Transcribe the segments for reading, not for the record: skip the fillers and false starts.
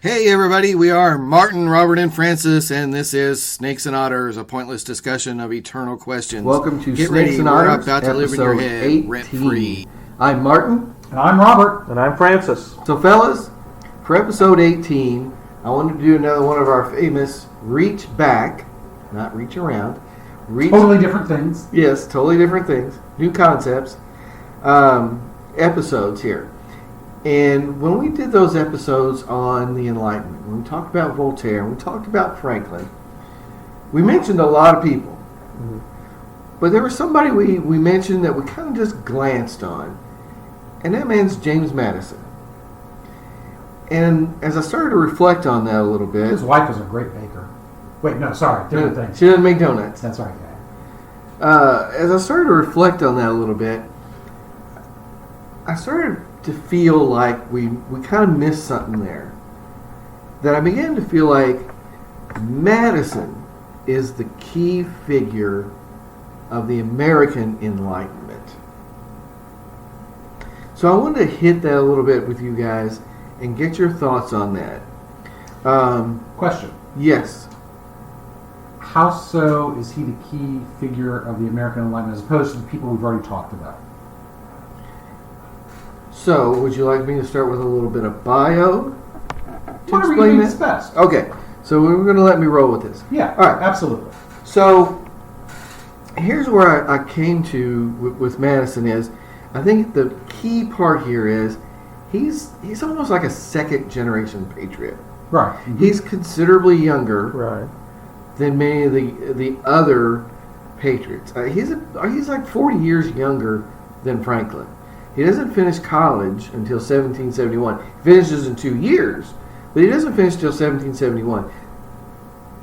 Hey everybody, we are Martin, Robert, and Francis, and this is Snakes and Otters, a pointless discussion of eternal questions. Welcome to Get Snakes ready, and we're Otters, about to live in your head 18. rent-free. I'm Martin. And I'm Robert. And I'm Francis. So fellas, for episode 18, I wanted to do another one of our famous reach back, not reach around. Totally different things. Yes, totally different things. New concepts. Episodes here. And when we did those episodes on the Enlightenment, when we talked about Voltaire, and we talked about Franklin, we mentioned a lot of people. Mm-hmm. But there was somebody we mentioned that we kind of just glanced on. And that man's James Madison. And as I started to reflect on that a little bit... His wife was a great baker. Wait, no, sorry, different thing. She doesn't make donuts. That's right, yeah. As I started to reflect on that a little bit, I started to feel like we kind of missed something there. That I began to feel like Madison is the key figure of the American Enlightenment. So I wanted to hit that a little bit with you guys and get your thoughts on that. Question. Yes. How so is he the key figure of the American Enlightenment as opposed to the people we've already talked about? So, would you like me to start with a little bit of bio to Whatever explain you this? think's best. Okay, so we're going to let me roll with this. Yeah, all right, absolutely. So, here's where I came to with Madison is, I think the key part here is he's almost like a second generation patriot. Right. Mm-hmm. He's considerably younger Right. than many of the other patriots. He's like 40 years younger than Franklin. He doesn't finish college until 1771. He finishes in 2 years, but he doesn't finish until 1771.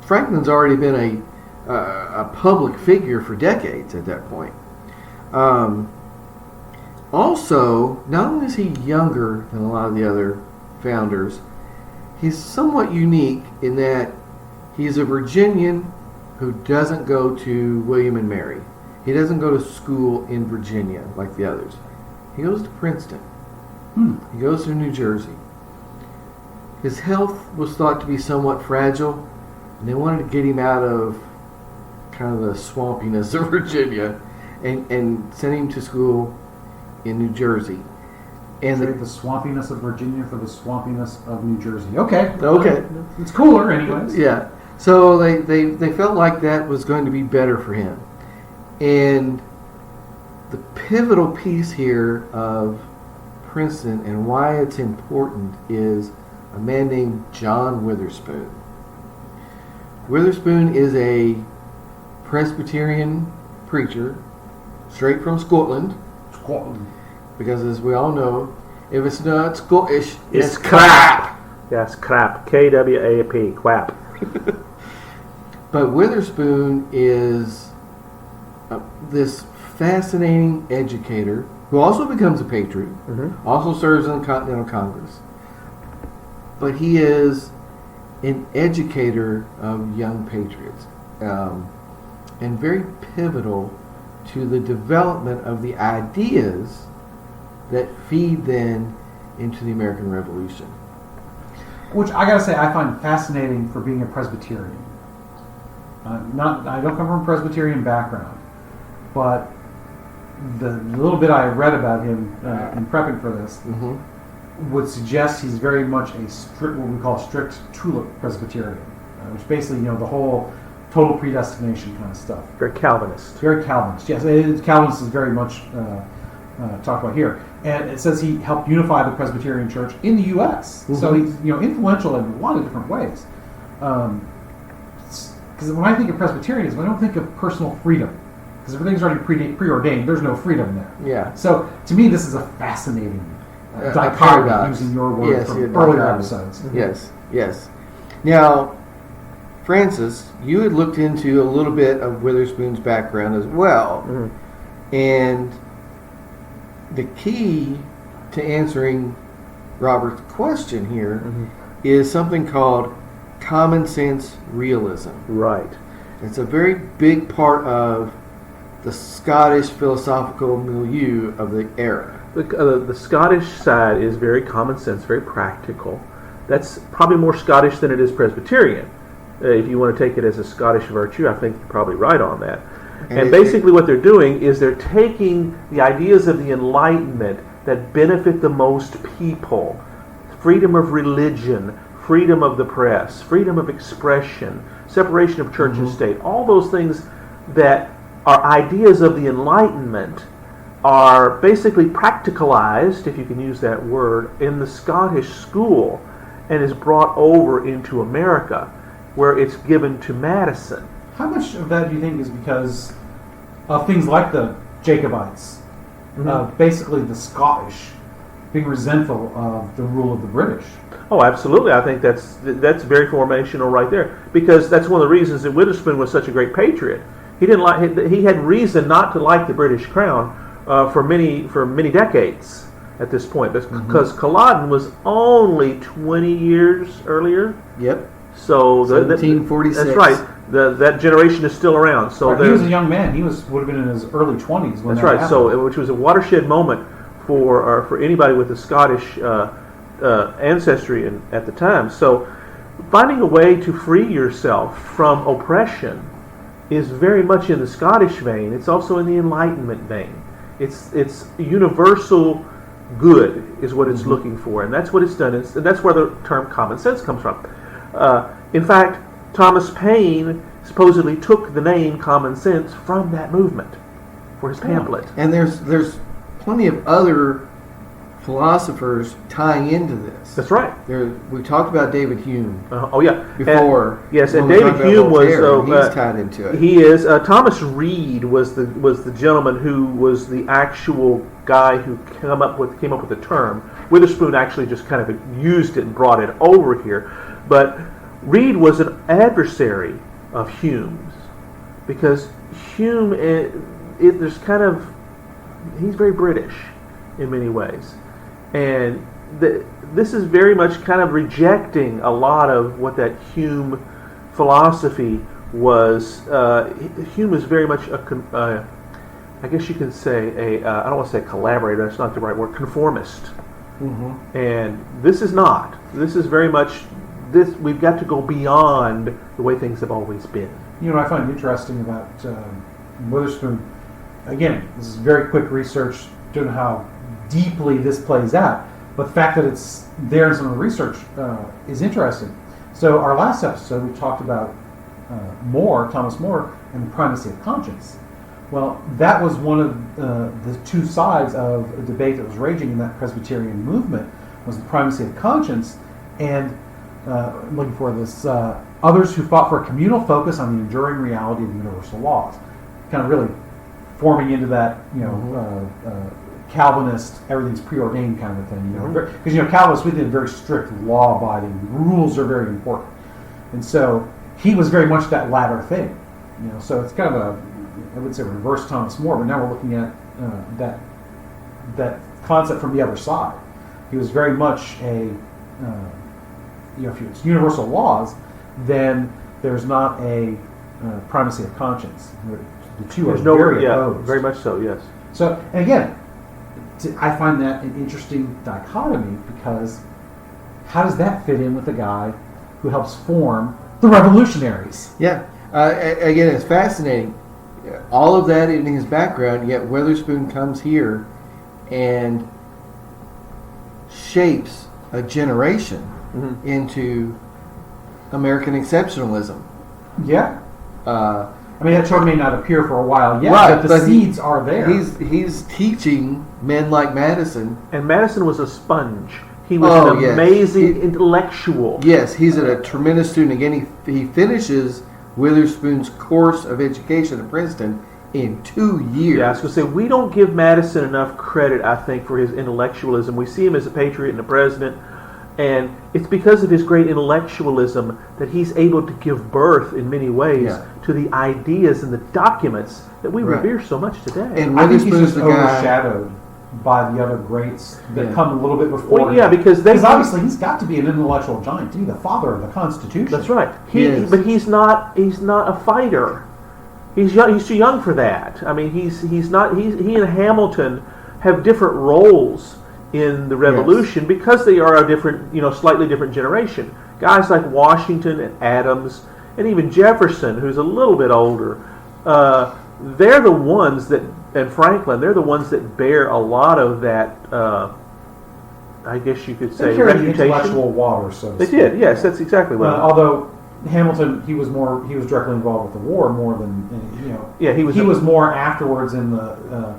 Franklin's already been a public figure for decades at that point. Also, not only is he younger than a lot of the other founders, he's somewhat unique in that he's a Virginian who doesn't go to William and Mary. He doesn't go to school in Virginia like the others. He goes to Princeton. He goes to New Jersey. His health was thought to be somewhat fragile, and they wanted to get him out of kind of the swampiness of Virginia and send him to school in New Jersey. And Trade the swampiness of Virginia for the swampiness of New Jersey. Okay. Okay. It's cooler anyways. Yeah. So they felt like that was going to be better for him. And the pivotal piece here of Princeton and why it's important is a man named John Witherspoon. Witherspoon is a Presbyterian preacher straight from Scotland. Because as we all know, if it's not Scottish, it's crap. Yes, crap. K-W-A-P. Quap. But Witherspoon is this fascinating educator who also becomes a patriot, also serves in the Continental Congress. But he is an educator of young patriots and very pivotal to the development of the ideas that feed then into the American Revolution. Which I gotta say I find fascinating for being a Presbyterian. I don't come from a Presbyterian background, but the little bit I read about him in prepping for this would suggest he's very much a strict, what we call strict tulip Presbyterian, which basically, the whole total predestination kind of stuff. Very Calvinist. Very Calvinist, yes. Calvinist is very much talked about here. And it says he helped unify the Presbyterian Church in the U.S. So he's influential in a lot of different ways. Because when I think of Presbyterianism, I don't think of personal freedom. Because everything's already preordained. There's no freedom there. Yeah. So to me, this is a fascinating dichotomy, using your word from earlier episodes. Yes. Now, Francis, you had looked into a little bit of Witherspoon's background as well. And the key to answering Robert's question here is something called common sense realism. Right. It's a very big part of the Scottish philosophical milieu of the era. The Scottish side is very common sense, very practical. That's probably more Scottish than it is Presbyterian. If you want to take it as a Scottish virtue, I think you're probably right on that. And basically what they're doing is they're taking the ideas of the Enlightenment that benefit the most people. Freedom of religion, freedom of the press, freedom of expression, separation of church and state. All those things that are ideas of the Enlightenment are basically practicalized, if you can use that word, in the Scottish school and is brought over into America, where it's given to Madison. How much of that do you think is because of things like the Jacobites, basically the Scottish being resentful of the rule of the British? Oh, absolutely. I think that's very formational right there, because that's one of the reasons that Witherspoon was such a great patriot. He had reason not to like the British crown for many decades at this point, because Culloden was only 20 years earlier. Yep. So 1746. That's right. That generation is still around. So he was a young man. He would have been in his early 20s when that's that right. happened. So which was a watershed moment for anybody with a Scottish ancestry at the time. So finding a way to free yourself from oppression is very much in the Scottish vein. It's also in the Enlightenment vein. It's universal good is what it's looking for, and that's what it's done. And that's where the term common sense comes from. In fact, Thomas Paine supposedly took the name common sense from that movement for his pamphlet. And there's plenty of other philosophers tying into this. That's right. We talked about David Hume before. Yes, and when we David talked about Hume Voltaire, was he's tied into it. He is. Thomas Reed was the gentleman who was the actual guy who came up with the term. Witherspoon actually just kind of used it and brought it over here, but Reed was an adversary of Hume's, because Hume there's kind of, he's very British in many ways, and this is very much kind of rejecting a lot of what that Hume philosophy was. Hume is very much I guess you can say I don't want to say collaborator, that's not the right word, conformist. And this is not. This is very much we've got to go beyond the way things have always been. You know what I find interesting about Witherspoon, again, this is very quick research, don't know how deeply this plays out, but the fact that it's there in some of the research is interesting. So our last episode we talked about Thomas More, and the primacy of conscience. Well, that was one of the two sides of a debate that was raging in that Presbyterian movement, was the primacy of conscience, and I'm looking for this, others who fought for a communal focus on the enduring reality of universal laws. Kind of really forming into that, Calvinist, everything's preordained kind of a thing. Because, Calvinists, we did very strict law-abiding. Rules are very important. And so he was very much that latter thing. So it's kind of I would say reverse Thomas More, but now we're looking at that concept from the other side. He was very much if it's universal laws, then there's not a primacy of conscience. The two are very opposed. Very much so, yes. So, and again, I find that an interesting dichotomy, because how does that fit in with the guy who helps form the revolutionaries? Yeah. Again, it's fascinating. All of that in his background, yet Witherspoon comes here and shapes a generation into American exceptionalism. Yeah. That term may not appear for a while yet, right, but the seeds are there. He's teaching men like Madison. And Madison was a sponge. He was an amazing intellectual. Yes, he's a tremendous student. Again, he finishes Witherspoon's course of education at Princeton in 2 years. Yeah, I was going to say, we don't give Madison enough credit, I think, for his intellectualism. We see him as a patriot and a president, and it's because of his great intellectualism that he's able to give birth in many ways to the ideas and the documents that we revere so much today. And I think he's Witherspoon's just overshadowed by the other greats that come a little bit before him. Yeah, because obviously he's got to be an intellectual giant to be the father of the Constitution. That's right. But he's not a fighter. He's young. He's too young for that. I mean, he and Hamilton have different roles in the Revolution because they are a different, slightly different generation. Guys like Washington and Adams and even Jefferson, who's a little bit older, they're the ones that, and Franklin, they're the ones that bear a lot of that, I guess you could say, they carried the reputation. intellectual water, so to They speak. did, yes, that's exactly what. Although Hamilton, he was directly involved with the war more than Yeah, he was more afterwards in the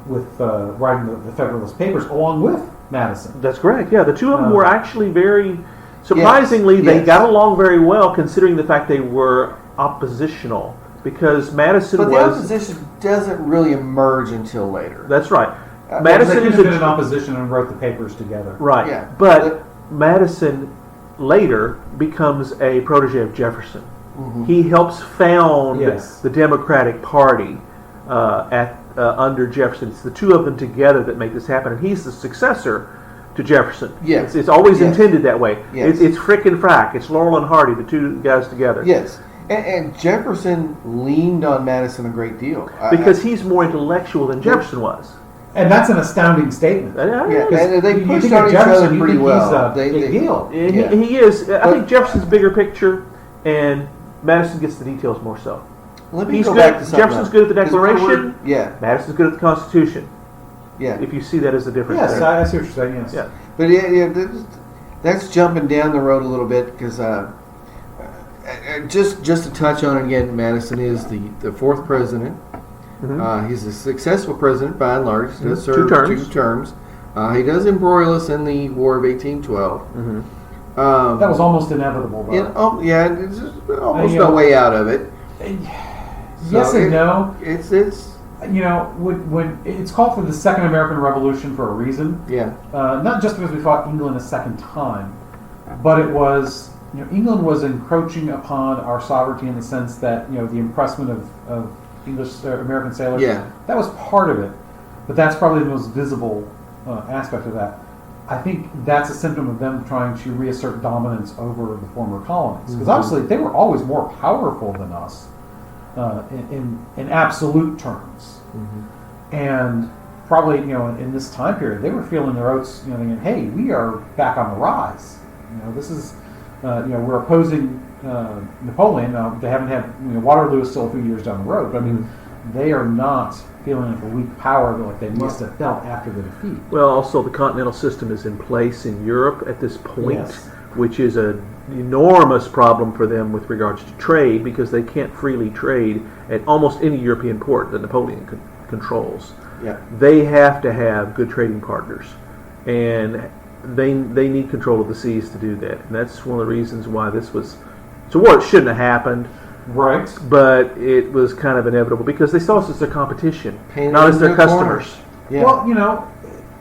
with writing the Federalist Papers along with Madison. That's correct. Yeah, the two of them were actually very surprisingly. Yes, They yes. got along very well, considering the fact they were oppositional. Because Madison But the was. opposition doesn't really emerge until later. That's right. They Madison could is have been in opposition and wrote the papers together. right. Yeah. But Madison later becomes a protege of Jefferson. Mm-hmm. He helps found Yes. the Democratic Party under Jefferson. It's the two of them together that make this happen, and he's the successor to Jefferson. Yes. It's always Yes. intended that way. Yes. It's Frick and Frack. It's Laurel and Hardy, the two guys together. Yes. And Jefferson leaned on Madison a great deal. Because he's more intellectual than Jefferson was. And that's an astounding statement. Yeah, and they You pushed think on of each Jefferson, other you pretty think well. he's a They- big deal. And Yeah. he is. I think Jefferson's bigger picture, and Madison gets the details more so. Let me He's go good. back to something Jefferson's else. good at the 'Cause Declaration. Yeah, Madison's good at the Constitution. yeah. If you see that as a difference. Yes, there. I see what you're saying. Yes. Yeah. But yeah, that's jumping down the road a little bit because just to touch on it again, Madison is the fourth president. Mhm. He's a successful president by and large. He does serve Two terms. 2 terms. He does embroil us in the War of 1812. Mhm. That was almost inevitable. Though. Yeah, there's just almost you no know, way out of it. Yes So and no. It's When it's called for the Second American Revolution for a reason. yeah. Not just because we fought England a second time, but it was, England was encroaching upon our sovereignty in the sense that, the impressment of English American sailors. Yeah. That was part of it, but that's probably the most visible aspect of that. I think that's a symptom of them trying to reassert dominance over the former colonies, because obviously they were always more powerful than us in absolute terms, and probably in this time period they were feeling their oats, thinking, "Hey, we are back on the rise. This is we're opposing Napoleon. They haven't had Waterloo is still a few years down the road, but I mean they are not feeling like a weak power like they must have felt after the defeat." Well, also the continental system is in place in Europe at this point, Yes. which is an enormous problem for them with regards to trade, because they can't freely trade at almost any European port that Napoleon controls. Yeah. They have to have good trading partners, and they need control of the seas to do that. And that's one of the reasons why it's a war that shouldn't have happened. Right. But it was kind of inevitable because they saw us as their competition, Painted not as in their their customers. corners. Yeah. Well,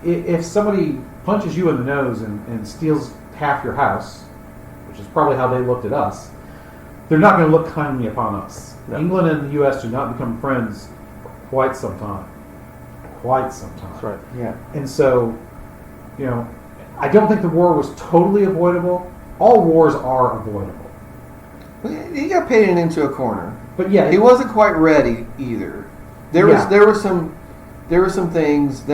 if somebody punches you in the nose and steals half your house, which is probably how they looked at us, they're not going to look kindly upon us. No. England and the U.S. do not become friends for quite some time. Quite some time. That's right. Yeah. And so, I don't think the war was totally avoidable. All wars are avoidable. He got painted into a corner. But yeah, He wasn't quite ready either. There were some things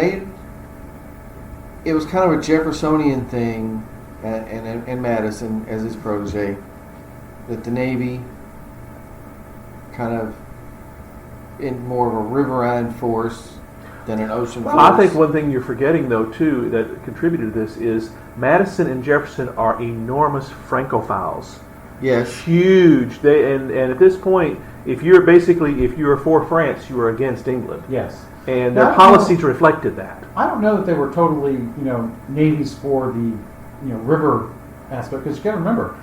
it was kind of a Jeffersonian thing, and Madison as his protege, that the Navy kind of in more of a riverine force than an ocean force. I think one thing you're forgetting, though, too, that contributed to this is Madison and Jefferson are enormous Francophiles. Yes. Huge. And at this point, if you're for France, you are against England. yes. And Now, their policies reflected that. I don't know that they were totally, navies for the, river aspect. Because you got to remember,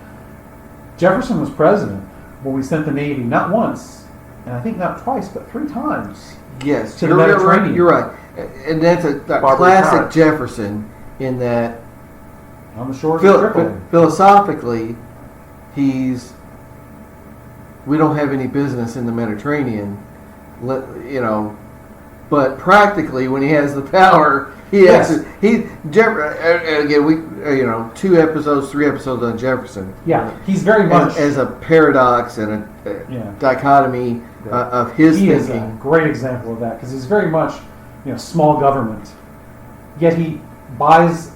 Jefferson was president when we sent the Navy not once, and I think not twice, but 3 times. Yes. To the Mediterranean. You're right. And that's a Barbary classic pirates. Jefferson in that On the shores of Tripoli. philosophically, we don't have any business in the Mediterranean, but practically when he has the power, Yes. again, we 3 episodes on Jefferson. Yeah, he's very much. As a paradox and a dichotomy of his he is a thinking. great example of that because he's very much, small government. Yet he buys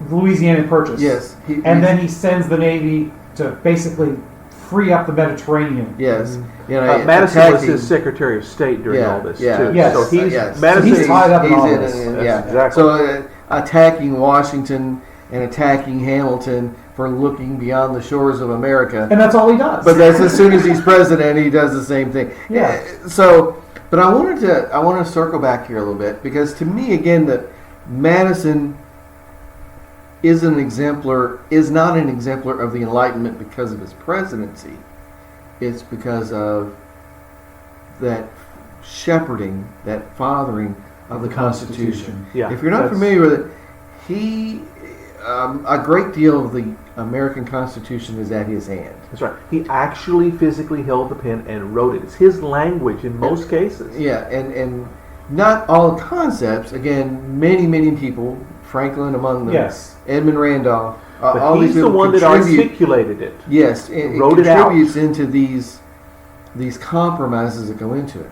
Louisiana Purchase. Yes. And then he sends the Navy to basically free up the Mediterranean. Yes. Madison was his Secretary of State during all this, too. Yes. So he's, So he's tied up in all this. Exactly. So attacking Washington and attacking Hamilton for looking beyond the shores of America. And that's all he does. But that's as soon as he's president, he does the same thing. Yeah. So, but I want to circle back here a little bit, because to me, again, that Madison is not an exemplar of the Enlightenment because of his presidency. It's because of that shepherding, that fathering of the Constitution. Yeah, if you're not familiar with it, a great deal of the American Constitution is at his hand. That's right. He actually physically held the pen and wrote it. It's his language in most cases. Yeah, and not all concepts. Again, many people, Franklin among them, yes. Edmund Randolph, But all he's these the people one that contribute. articulated it. Yes, it wrote it out. contributes into these compromises that go into it.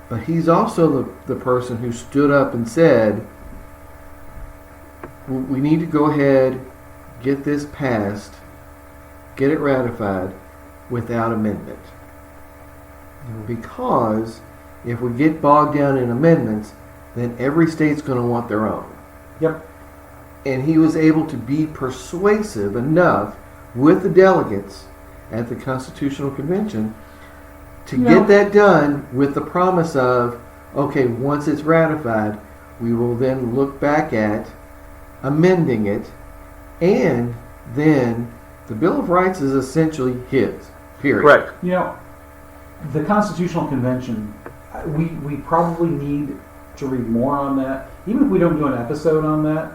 But he's also the person who stood up and said, we need to go ahead, get this passed, get it ratified without amendment. Because if we get bogged down in amendments, then every state's going to want their own. Yep. And he was able to be persuasive enough with the delegates at the Constitutional Convention to get that done with the promise of, okay, once it's ratified, we will then look back at amending it, and then the Bill of Rights is essentially his, period. Correct. The Constitutional Convention, we probably need to read more on that, even if we don't do an episode on that.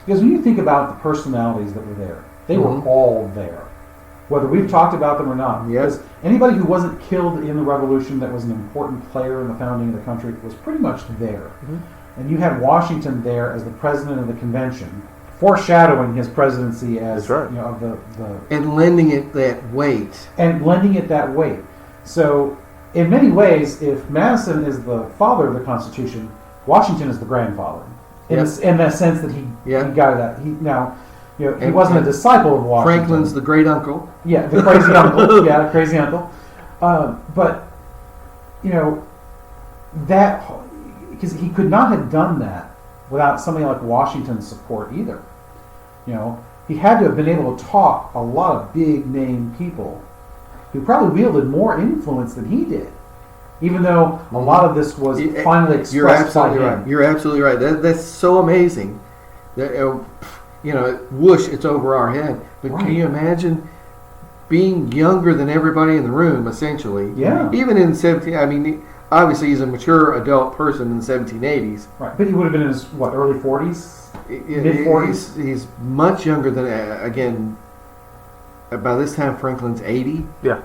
Because when you think about the personalities that were there, they were all there. Whether we've talked about them or not. Yes. Because anybody who wasn't killed in the Revolution that was an important player in the founding of the country was pretty much there. Mm-hmm. And you had Washington there as the president of the convention, foreshadowing his presidency as of the and lending it that weight. So in many ways, if Madison is the father of the Constitution, Washington is the grandfather. In the sense that he got that. He wasn't a disciple of Washington. Franklin's the great uncle. Yeah, the crazy uncle. Yeah, the crazy uncle. But that, because he could not have done that without somebody like Washington's support either. He had to have been able to talk a lot of big name people who probably wielded more influence than he did. Even though a lot of this was finally expressed by him. You're absolutely right. That's so amazing. That, whoosh, it's over our head. But can you imagine being younger than everybody in the room, essentially? Yeah. Even in obviously he's a mature adult person in the 1780s. Right. But he would have been in his, early 40s? Mid-40s? He's much younger than, again, by this time Franklin's 80. Yeah.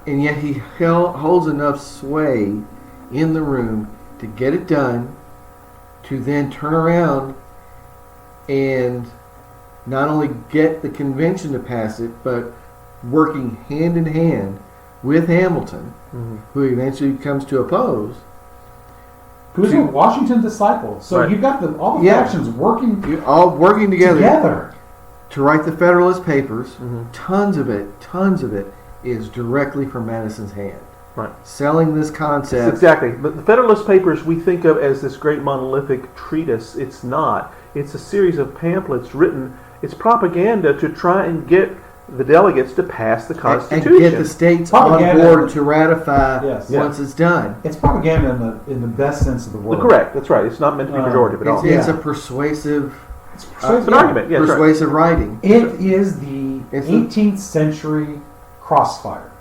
And yet he holds enough sway in the room to get it done, to then turn around and not only get the convention to pass it, but working hand in hand with Hamilton, who eventually comes to oppose. Who's a Washington disciple. So you've got all the factions working together to write the Federalist Papers. Tons of it is directly from Madison's hand. Right. Selling this concept. Exactly. But the Federalist Papers we think of as this great monolithic treatise. It's not. It's a series of pamphlets written. It's propaganda to try and get the delegates to pass the Constitution. And get the states on board to ratify once it's done. It's propaganda in the best sense of the word. Correct. That's right. It's not meant to be pejorative at all. It's a persuasive... It's an argument. Yeah, persuasive writing. It is the 18th century crossfire.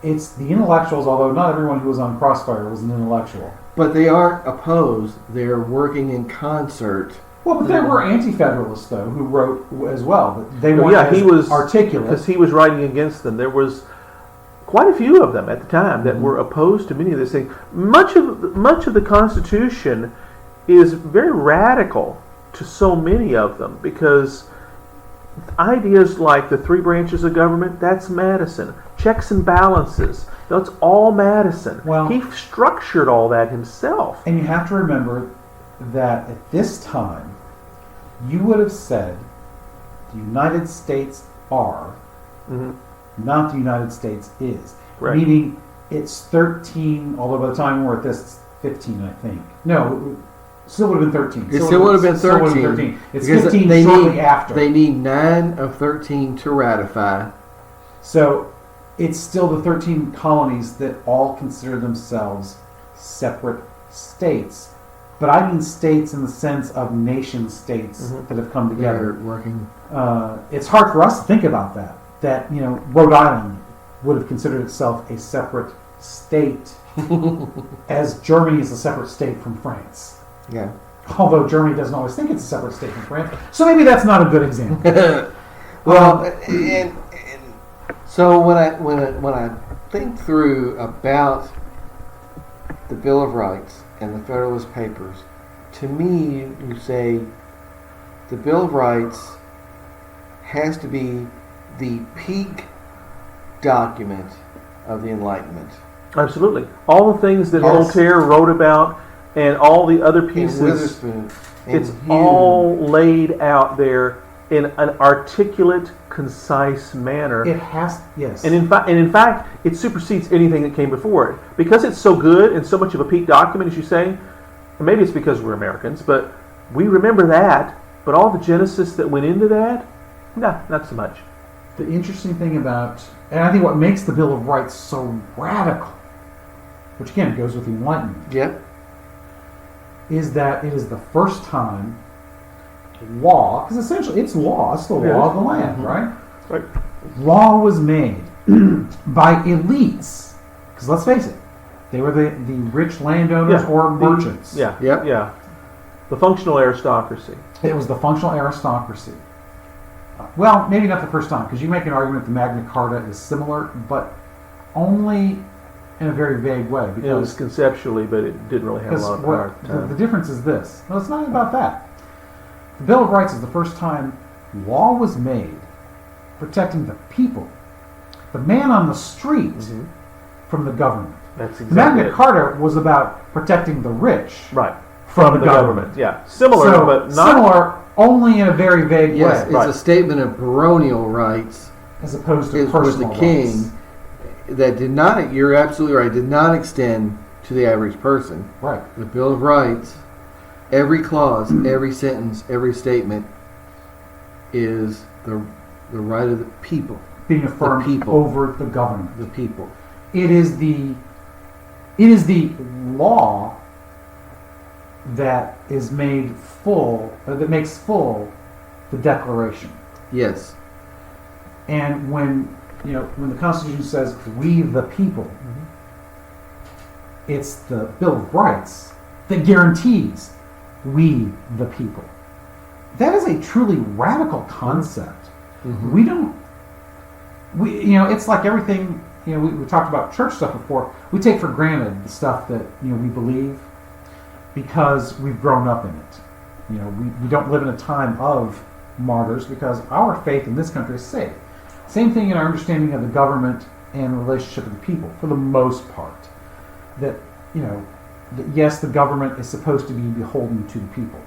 It's the intellectuals, although not everyone who was on Crossfire was an intellectual. But they aren't opposed. They're working in concert. Well, but there were anti-federalists, though, who wrote as well. But they weren't he was articulate. Because he was writing against them. There was quite a few of them at the time that were opposed to many of these things. Much of the Constitution is very radical to so many of them, because ideas like the three branches of government, that's Madison. Checks and balances, that's all Madison. Well, he structured all that himself. And you have to remember that at this time, you would have said the United States are, not the United States is. Right. Meaning it's 13, although by the time we're at this, it's 15, I think. No, it still would have been 13. It still would have been 13. It's because 15 they shortly need, after. They need 9 of 13 to ratify. So it's still the 13 colonies that all consider themselves separate states. But I mean states in the sense of nation states that have come together. They're working. It's hard for us to think about that. That, Rhode Island would have considered itself a separate state, as Germany is a separate state from France. Yeah. Although Germany doesn't always think it's a separate state from France. So maybe that's not a good example. Well, and so when I think through about the Bill of Rights and the Federalist Papers, to me, you say the Bill of Rights has to be the peak document of the Enlightenment. Absolutely. All the things that Yes. Voltaire wrote about and all the other In pieces, Witherspoon. and it's Hume. all laid out there in an articulate, concise manner. It has, yes. And in fact, it supersedes anything that came before it. Because it's so good and so much of a peak document, as you say, and maybe it's because we're Americans, but we remember that, but all the genesis that went into that, nah, not so much. The interesting thing about, and I think what makes the Bill of Rights so radical, which again goes with the Enlightenment, Yep. is that it is the first time law, because essentially it's law, it's the law of the land, right? Right. Law was made by elites, because let's face it, they were the rich landowners Yeah. or merchants. Yeah. Yep. Yeah. The functional aristocracy. It was the functional aristocracy. Well, maybe not the first time, because you make an argument that Magna Carta is similar, but only in a very vague way. It was Because conceptually, but it didn't really have a lot of power at the the time. difference is this. No, it's not about that. The Bill of Rights is the first time law was made protecting the people, the man on the street, from the government. That's The exactly Magna it. Carta was about protecting the rich Right. from the government. Yeah. Similar, So, but not. similar only in a very vague Yes, way, it's Right. a statement of baronial rights. as opposed to It was the personal king rights. that did not, you're absolutely right, did not extend to the average person. Right. The Bill of Rights, every clause, every sentence, every statement is the right of the people. Being affirmed people. over the government. The people. It is the law that is made full, or that makes full the Declaration. Yes. And when the Constitution says "we the people," it's the Bill of Rights that guarantees "we the people." That is a truly radical concept. We don't. It's like everything. We talked about church stuff before. We take for granted the stuff that we believe because we've grown up in it. We don't live in a time of martyrs because our faith in this country is safe. Same thing in our understanding of the government and relationship with the people, for the most part. That yes, the government is supposed to be beholden to the people.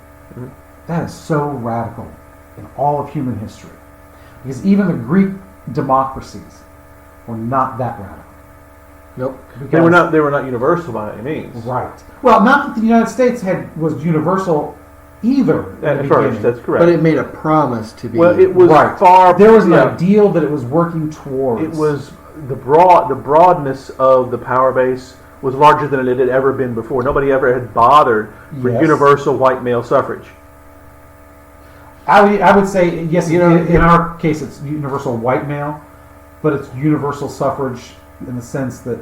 That is so radical in all of human history, because even the Greek democracies were not that radical. Nope. They were not universal by any means. Right. Well, not that the United States was universal either At the first, beginning. that's correct. But it made a promise to be. Well, it was Right. far. There was an yeah, ideal that it was working towards. It was the broadness of the power base was larger than it had ever been before. Nobody ever had bothered for Yes. universal white male suffrage. I would say yes. You know, in our case, it's universal white male, but it's universal suffrage in the sense that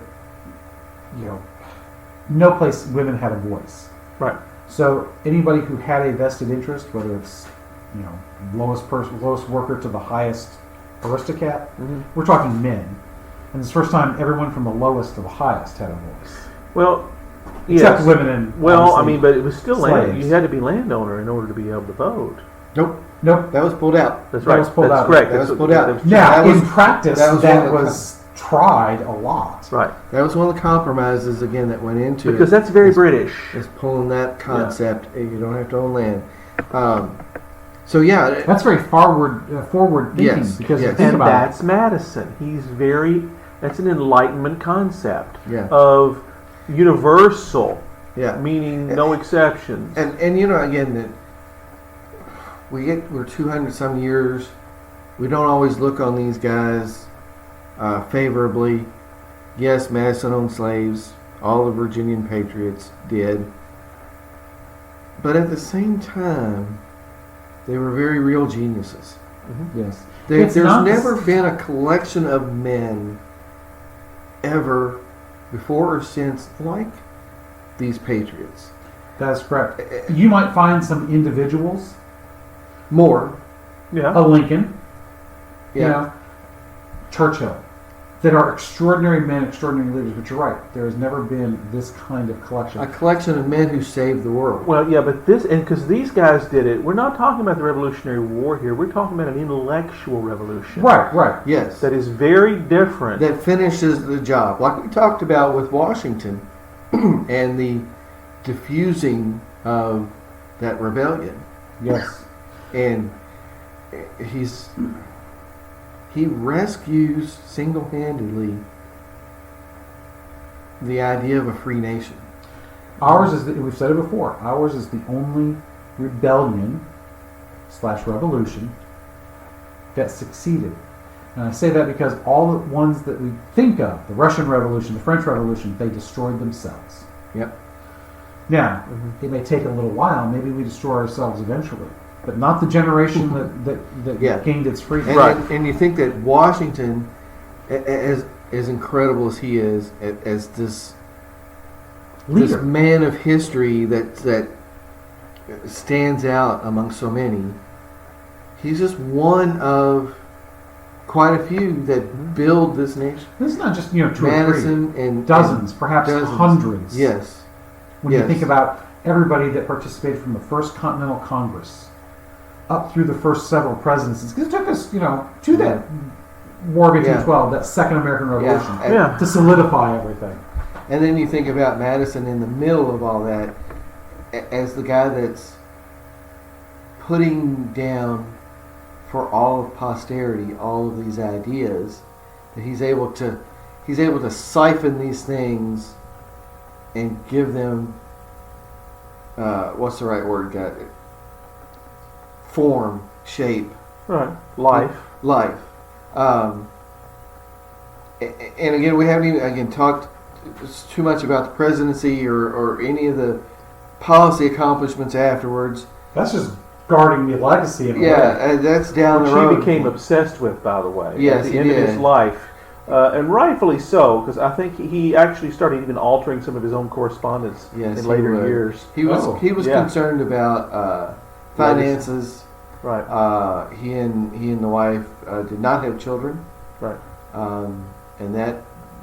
no place women had a voice. Right. So anybody who had a vested interest, whether it's lowest worker to the highest aristocrat, we're talking men, and it's the first time everyone from the lowest to the highest had a voice, Well, except yes. women and Well, obviously, but it was still land. slaves. You had to be landowner in order to be able to vote. Nope. That was pulled out. That's That right. was pulled That's out. correct. That was That's pulled out. Now, That was- in practice, that was that one of the was tried a lot. Right. That was one of the compromises again that went into Because it. that's very British. Is pulling that concept. You don't have to own land. So yeah, That's very forward thinking. Yes, Because yes. you think And about that's Madison. That's an Enlightenment concept Yeah. of universal, yeah, meaning no exceptions. and you know again that we're 200 some years. We don't always look on these guys favorably. Yes, Madison owned slaves. All the Virginian patriots did. But at the same time, they were very real geniuses. yes. There's It's not- never been a collection of men ever before or since like these patriots. That's correct. You might find some individuals, More. Yeah. a Lincoln, you Yeah. know, Churchill, that are extraordinary men, extraordinary leaders. But you're right. There has never been this kind of collection. A collection of men who saved the world. Well, yeah, but because these guys did it, we're not talking about the Revolutionary War here. We're talking about an intellectual revolution. Right. Yes. That is very different. That finishes the job. Like we talked about with Washington and the diffusing of that rebellion. Yes. And he rescues single-handedly the idea of a free nation. Ours is, we've said it before, ours is the only rebellion / revolution that succeeded. And I say that because all the ones that we think of, the Russian Revolution, the French Revolution, they destroyed themselves. Yep. Now, it may take a little while, maybe we destroy ourselves eventually, but not the generation that Yeah. gained its freedom. And, Right. and you think that Washington, as incredible as he is, as this Leader. man of history that stands out among so many, he's just one of quite a few that build this nation. This is not just, two or three. Madison and Dozens, perhaps dozens. hundreds. Yes. When Yes. you think about everybody that participated from the First Continental Congress up through the first several presidencies, because it took us, to that War of 1812, that Second American Revolution, Yeah. to solidify everything. And then you think about Madison in the middle of all that as the guy that's putting down for all of posterity all of these ideas, that he's able to siphon these things and give them what's the right word? Form, shape, Right. Life. life. And again, we haven't even talked too much about the presidency or any of the policy accomplishments afterwards. That's just guarding the legacy of Yeah, that's down Which the road. he became obsessed with, by the way, Yes, at the he end of did. his life. And rightfully so, because I think he actually started even altering some of his own correspondence Yes, in he later would. years. He was Oh, he was yeah. concerned about finances. Right. He and the wife did not have children. Right. And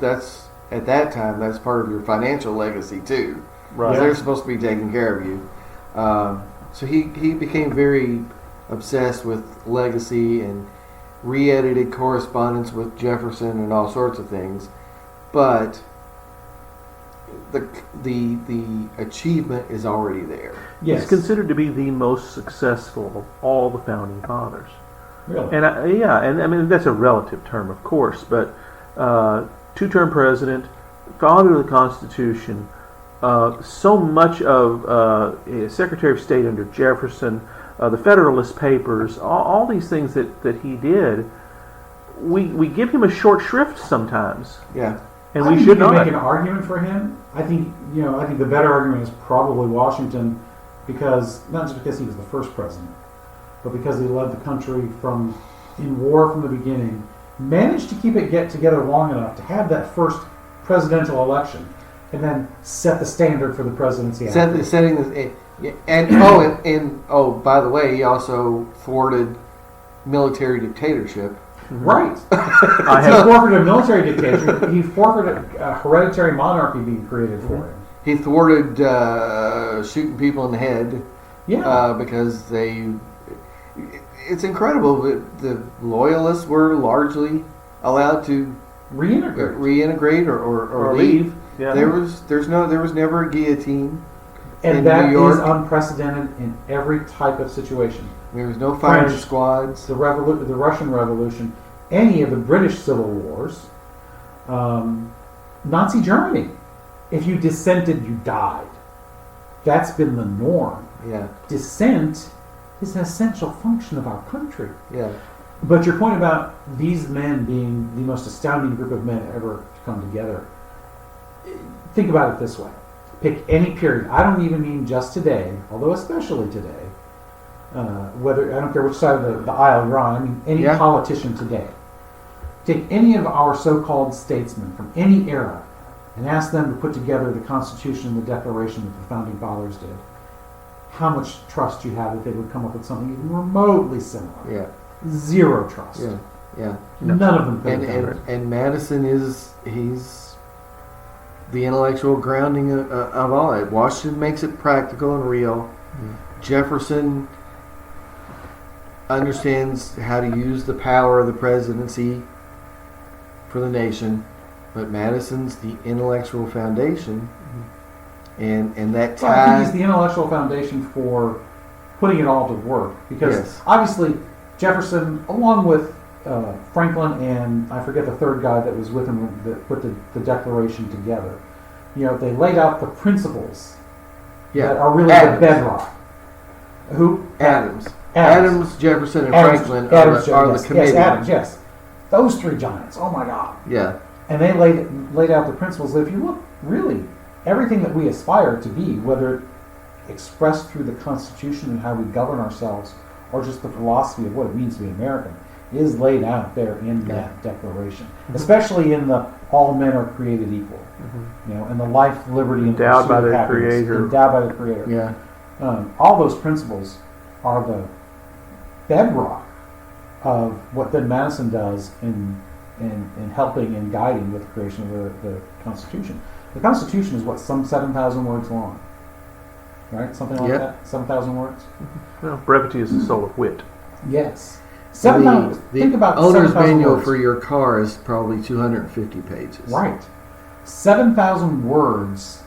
that's at that time that's part of your financial legacy too. Right. They're supposed to be taking care of you. So he became very obsessed with legacy and re-edited correspondence with Jefferson and all sorts of things. But the achievement is already there. Yes. He's considered to be the most successful of all the founding fathers. Really? And I mean that's a relative term, of course, but two-term president, father of the Constitution, so much of Secretary of State under Jefferson, the Federalist Papers, all these things that he did, we give him a short shrift sometimes, Yeah. and I we think should you can not. make an argument for him. I think the better argument is probably Washington, because not just because he was the first president, but because he led the country in war from the beginning, managed to get together long enough to have that first presidential election, and then set the standard for the presidency. after. Setting this, and by the way, he also thwarted military dictatorship. Right. I He have forfeited a military dictatorship. He forfeited a hereditary monarchy being created for him. He thwarted shooting people in the head Yeah. because it's incredible that the loyalists were largely allowed to reintegrate or leave. Yeah. There was never a guillotine. And in that New York. is unprecedented in every type of situation. There was no firing French, squads. The Russian Revolution, any of the British Civil Wars, Nazi Germany. If you dissented, you died. That's been the norm. Yeah. Dissent is an essential function of our country. Yeah. But your point about these men being the most astounding group of men ever to come together, think about it this way. Pick any period. I don't even mean just today, although especially today. Whether I don't care which side of the aisle you're on. I mean any politician today. Take any of our so-called statesmen from any era and ask them to put together the Constitution and the Declaration that the Founding Fathers did. How much trust do you have that they would come up with something even remotely similar? Yeah. Zero trust. Yeah. Yeah. None of them could have done it. And Madison he's the intellectual grounding of all that. Washington makes it practical and real. Jefferson understands how to use the power of the presidency for the nation, but Madison's the intellectual foundation, and that Well, I think tie. he's the intellectual foundation for putting it all to work. Because Yes. obviously Jefferson, along with Franklin and I forget the third guy that was with him that put the Declaration together, they laid out the principles that are really the bedrock. Who? Adams, Jefferson, and Franklin are the committee. Yes, Adams, yes. Those three giants. Oh my God. Yeah. And they laid out the principles that if you look, really, everything that we aspire to be, whether expressed through the Constitution and how we govern ourselves, or just the philosophy of what it means to be American, is laid out there in that Declaration. Especially in the all men are created equal. And the life, liberty, and endowed by pursuit of their happiness. Creator. Endowed by the Creator. Yeah. All those principles are the bedrock of what then Madison does in helping and guiding with the creation of the Constitution. The Constitution is some 7,000 words long, right? Something like that. 7,000 words. Well, brevity is the soul of wit. Yes. 7,000. Think about owner's 7,000 manual words. for your car is probably 250 pages. Right. 7,000 words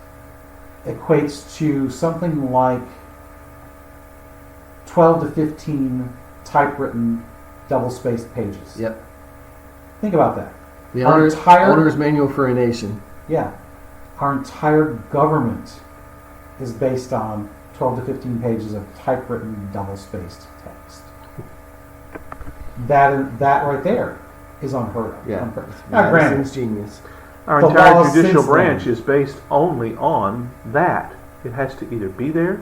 equates to something like 12 to 15 typewritten double-spaced pages. Yep. Think about that. The Our entire- owner's manual for a nation. Yeah. Our entire government is based on 12 to 15 pages of typewritten double-spaced text. That right there is unheard of. Yeah. Now, granted, Madison's genius. Our The entire laws judicial since branch then. is based only on that. It has to either be there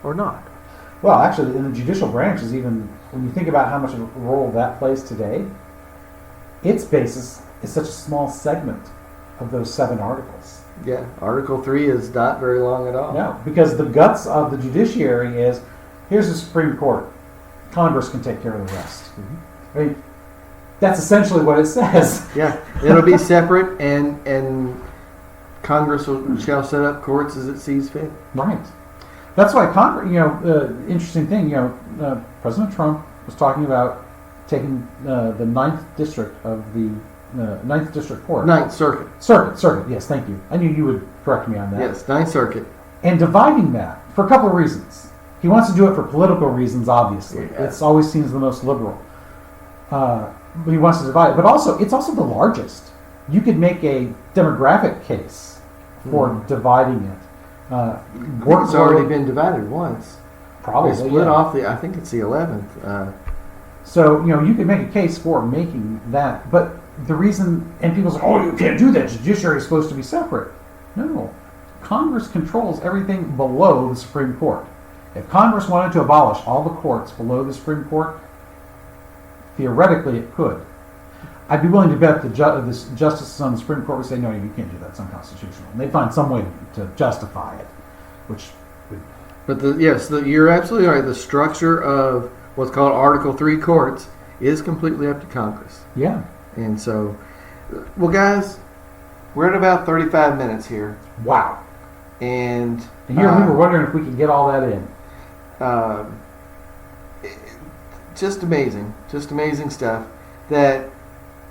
or not. well, actually, in the judicial branch is even, when you think about how much of a role that plays today, its basis is such a small segment of those 7 articles. Yeah. Article 3 is not very long at all. No, because the guts of the judiciary is, here's the Supreme Court. Congress can take care of the rest. I mean, that's essentially what it says. Yeah. It'll be separate, and Congress shall set up courts as it sees fit. Right. That's why Congress, interesting thing, President Trump was talking about taking the 9th District of the 9th District Court. Ninth Circuit. Circuit, yes, thank you. I knew you would correct me on that. Yes, Ninth Circuit. And dividing that for a couple of reasons. He wants to do it for political reasons, obviously. Yeah. It's always seems the most liberal. But he wants to divide it. But also, it's also the largest. You could make a demographic case for dividing it. I think it's already been divided once. Probably, They split yeah. off I think it's the 11th. So, you could make a case for making that. But the reason, and people say, oh, you can't do that. Judiciary is supposed to be separate. No. Congress controls everything below the Supreme Court. If Congress wanted to abolish all the courts below the Supreme Court, theoretically it could. I'd be willing to bet the justices on the Supreme Court would say, no, you can't do that. It's unconstitutional. And they'd find some way to justify it, which would... But you're absolutely right. The structure of what's called Article 3 courts is completely up to Congress. Yeah. And so, well, guys, we're at about 35 minutes here. Wow. And here we were wondering if we could get all that in. Just amazing stuff that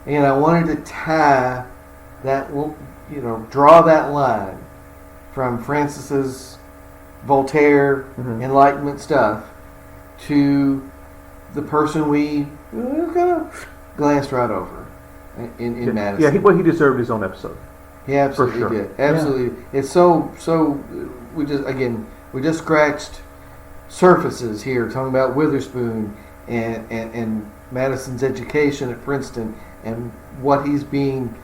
and I wanted to tie that, draw that line from Francis's Voltaire Enlightenment stuff to the person we kind of glanced right over in Madison. Yeah, he deserved his own episode. He absolutely did. Absolutely. Yeah. It's so we just scratched surfaces here, talking about Witherspoon and Madison's education at Princeton and what's being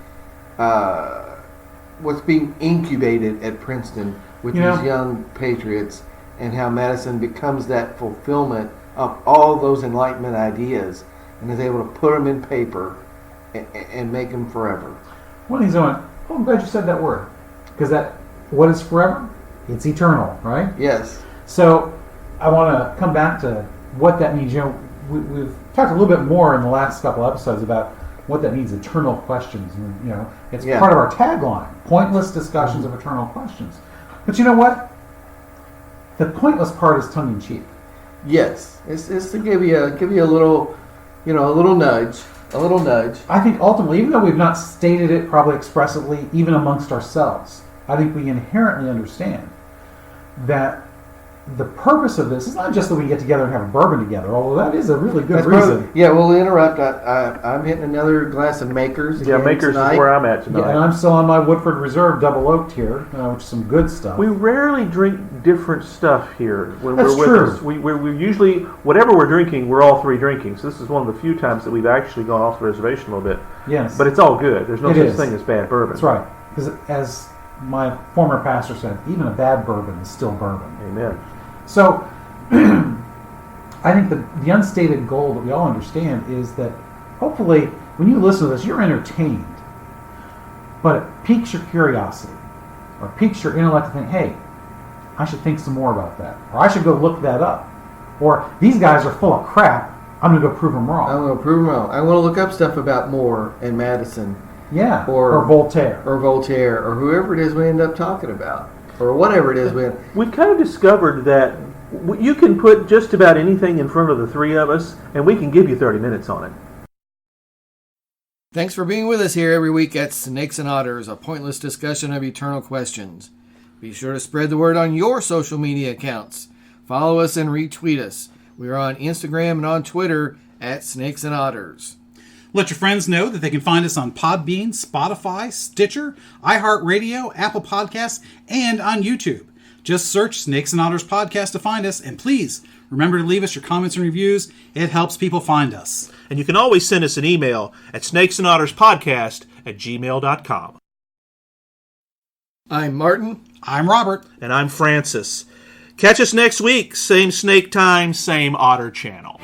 incubated at Princeton with these young patriots, and how Madison becomes that fulfillment of all those Enlightenment ideas and is able to put them in paper and make them forever. Well, he's going, I'm glad you said that word. Because what is forever? It's eternal, right? Yes. So I want to come back to what that means. We've talked a little bit more in the last couple episodes about what that means, eternal questions. And, it's part of our tagline, pointless discussions of eternal questions. But you know what? The pointless part is tongue-in-cheek. Yes. It's to give you a little, a little nudge. A little nudge. I think ultimately, even though we've not stated it probably expressively, even amongst ourselves, I think we inherently understand that the purpose of this is not just that we get together and have a bourbon together, although that is a really good reason. We'll interrupt. I'm hitting another glass of Makers. Yeah, Makers tonight. is where I'm at tonight. Yeah, and I'm still on my Woodford Reserve double oaked here, which is some good stuff. We rarely drink different stuff here when That's we're with true. us. We usually, whatever we're drinking, we're all three drinking. So this is one of the few times that we've actually gone off the reservation a little bit. Yes. But it's all good. There's no such thing as bad bourbon. That's right. Because as my former pastor said, even a bad bourbon is still bourbon. Amen. So, I think the unstated goal that we all understand is that hopefully when you listen to this, you're entertained, but it piques your curiosity or piques your intellect to think, hey, I should think some more about that, or I should go look that up, or these guys are full of crap, I'm going to go prove them wrong. I'm going to prove them wrong. I want to look up stuff about Moore and Madison. Yeah, or Voltaire. Or Voltaire, or whoever it is we end up talking about. Or whatever it is. We've kind of discovered that you can put just about anything in front of the three of us, and we can give you 30 minutes on it. Thanks for being with us here every week at Snakes and Otters, a pointless discussion of eternal questions. Be sure to spread the word on your social media accounts. Follow us and retweet us. We are on Instagram and on Twitter at Snakes and Otters. Let your friends know that they can find us on Podbean, Spotify, Stitcher, iHeartRadio, Apple Podcasts, and on YouTube. Just search Snakes and Otters Podcast to find us, and please remember to leave us your comments and reviews. It helps people find us. And you can always send us an email at snakesandotterspodcast@gmail.com. I'm Martin. I'm Robert. And I'm Francis. Catch us next week. Same snake time, same otter channel.